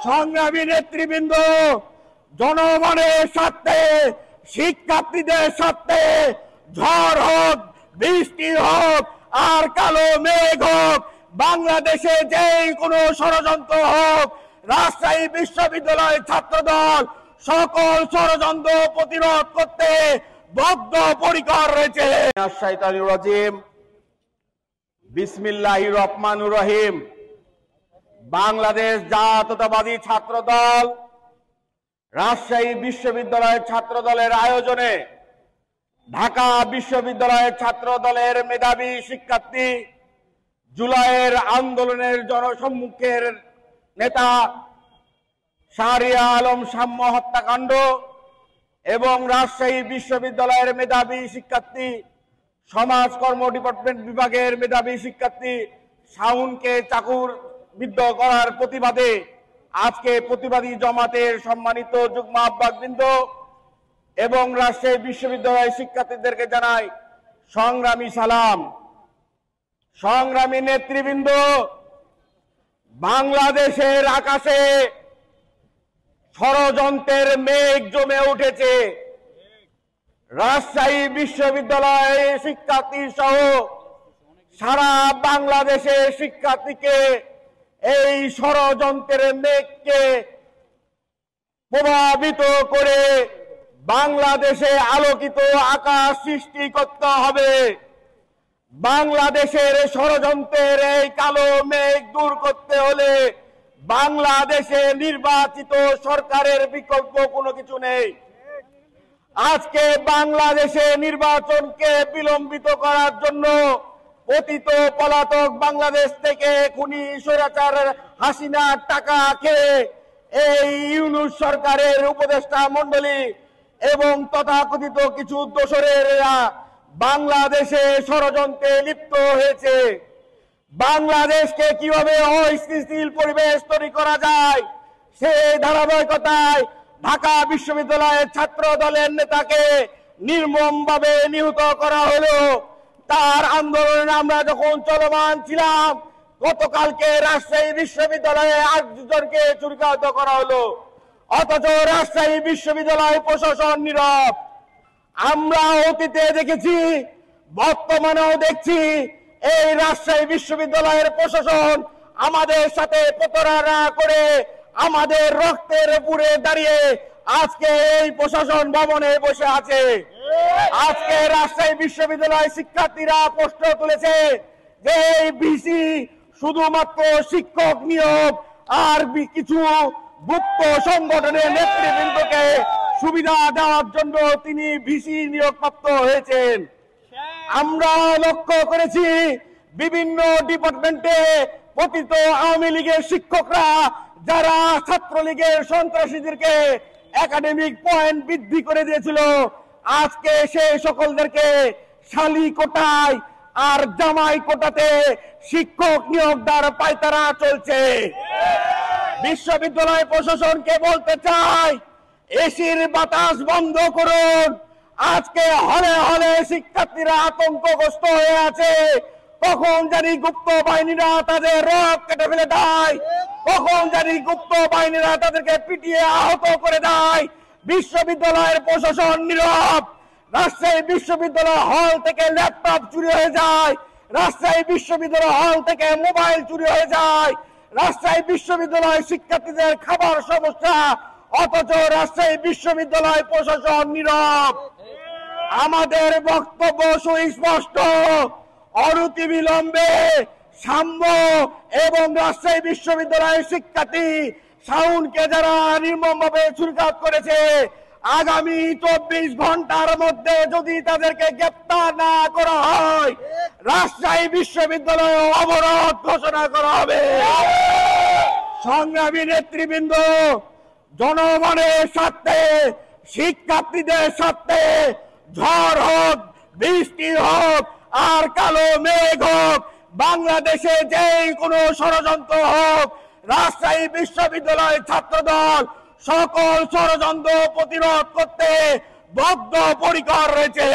সংগ্রামী নেতৃবৃন্দ, জনগণের স্বার্থে, শিক্ষার্থীদের স্বার্থে, ঝড় হোক, বৃষ্টি হোক আর কালো মেঘ হোক, বাংলাদেশে যে কোনো ষড়যন্ত্র হোক, রাজশাহী বিশ্ববিদ্যালয় ছাত্রদল সকল ষড়যন্ত্র প্রতিরোধ করতে বদ্ধপরিকর রয়েছে। শাইতানির রাজিম, বিসমিল্লাহির রহমানির রহিম। বাংলাদেশ জাতীয়তাবাদী ছাত্রদল রাজশাহী বিশ্ববিদ্যালয়ের ছাত্রদলের আয়োজনে ঢাকা বিশ্ববিদ্যালয়ের ছাত্রদলের মেধাবী শিক্ষার্থী, জুলাইয়ের আন্দোলনের জনসম্মুখের নেতা শাহরিয়া আলম সাম্য হত্যাকাণ্ড এবং রাজশাহী বিশ্ববিদ্যালয়ের মেধাবী শিক্ষার্থী, সমাজকর্ম ডিপার্টমেন্ট বিভাগের মেধাবী শিক্ষার্থী শাওনকে চাকুর বিদ্ধ করার প্রতিবাদে আজকে প্রতিবাদী জমাতের সম্মানিত যুগ্ম আহ্বায়কবৃন্দ এবং রাজশাহী বিশ্ববিদ্যালয়ের শিক্ষার্থীদেরকে জানাই সংগ্রামী সালাম। সংগ্রামী নেতৃবৃন্দ, বাংলাদেশের আকাশে ষড়যন্ত্রের মেঘ জমে উঠেছে। রাজশাহী বিশ্ববিদ্যালয়ের শিক্ষার্থী সহ সারা বাংলাদেশের শিক্ষার্থীকে এই ষড়যন্ত্রের মেঘকে প্রভাবিত করে বাংলাদেশে আলোকিত আকাশ সৃষ্টি করতে হবে। বাংলাদেশের ষড়যন্ত্রের এই কালো মেঘ দূর করতে হলে বাংলাদেশে নির্বাচিত সরকারের বিকল্প কোনো কিছু নেই। আজকে বাংলাদেশে নির্বাচনকে বিলম্বিত করার জন্য পতিত পলাতক বাংলাদেশ থেকে খুনি স্বৈরাচার হাসিনার টাকা খেয়ে এই ইউনূস সরকারের উপদেষ্টা মণ্ডলী এবং তথাকথিত কিছু দোসরেরা বাংলাদেশে ষড়যন্ত্রে লিপ্ত হয়েছে। বাংলাদেশকে কিভাবে অস্থিতিশীল পরিবেশ তৈরি করা যায় সেই ধারাবাহিকতায় ঢাকা বিশ্ববিদ্যালয়ের ছাত্র দলের নেতাকে নির্মমভাবে নিহত করা হলো। তার আন্দোলনে আমরা যখন চলমান ছিলাম, গতকালকে রাজশাহী বিশ্ববিদ্যালয়ে 8 জনকে ছুরিকাহত করা হলো, অথচ রাজশাহী বিশ্ববিদ্যালয় প্রশাসন নীরব। আমরা অতীতে দেখেছি, বর্তমানেও দেখছি, এই রাজশাহী বিশ্ববিদ্যালয়ের প্রশাসন আমাদের সাথে প্রতারণা করে আমাদের রক্তের উপরে দাঁড়িয়ে আজকে এই প্রশাসন ভবনে বসে আছে। আজকে রাজশাহী বিশ্ববিদ্যালয়ের শিক্ষার্থীরা প্রশ্ন তুলেছে যে এই ভিসি শুধুমাত্র শিক্ষক নিয়োগ আর কিছু গুপ্ত সংগঠনের নেতৃবৃন্দকে সুবিধা দেওয়ার জন্য তিনি ভিসি নিয়োগপ্রাপ্ত হয়েছেন। আমরা লক্ষ্য করেছি বিভিন্ন ডিপার্টমেন্টে পতিত আওয়ামী লীগের শিক্ষকরা যারা ছাত্রলীগের সন্ত্রাসীদেরকে একাডেমিক পয়েন্ট বৃদ্ধি করে দিয়েছিল, আজকে সেই সকলদেরকে শালী কোটায় আর জামাই কোটাতে শিক্ষক নিয়োগ দেওয়ার পায়তারা চলছে। বিশ্ববিদ্যালয় প্রশাসনকে বলতে চাই, এসির বাতাস বন্ধ করুন। আজকে হলে হলে শিক্ষার্থীরা আতঙ্কগ্রস্ত হয়ে আছে। কখন জানি গুপ্ত বাহিনীরা তাদের রক কেটে ফেলে দেয়, কখন জানি গুপ্ত বাহিনীরা তাদেরকে পিটিয়ে আহত করে দেয়। বিশ্ববিদ্যালয়ের প্রশাসন নীরব। রাজশাহী বিশ্ববিদ্যালয় হল থেকে ল্যাপটপ চুরি হয়ে যায়, রাজশাহী বিশ্ববিদ্যালয় হল থেকে মোবাইল চুরি হয়ে যায়, রাজশাহী বিশ্ববিদ্যালয় শিক্ষার্থীদের খাবার সমস্যা, অথচ রাজশাহী বিশ্ববিদ্যালয় প্রশাসন নীরব। আমাদের বক্তব্য সুস্পষ্ট, অনতিবিলম্বে সাম্য এবং রাজশাহী বিশ্ববিদ্যালয়ের শিক্ষার্থী শাওনকে যারা নির্মমভাবে ছুরিকাঘাত করেছে, আগামী 24 ঘন্টার মধ্যে যদি তাদেরকে গ্রেপ্তার না করা হয়, রাজশাহী বিশ্ববিদ্যালয়ে অবরোধ ঘোষণা করা হবে। সংগ্রামী নেতৃবৃন্দ, জনগণের স্বার্থে, শিক্ষার্থীদের স্বার্থে, ঝড় হোক, বৃষ্টি হোক আর কালো মেঘ হোক, বাংলাদেশে যে কোনো ষড়যন্ত্র হোক, রাজশাহী বিশ্ববিদ্যালয় ছাত্রদল সকল ষড়যন্ত্র প্রতিরোধ করতে বদ্ধপরিকর রয়েছে।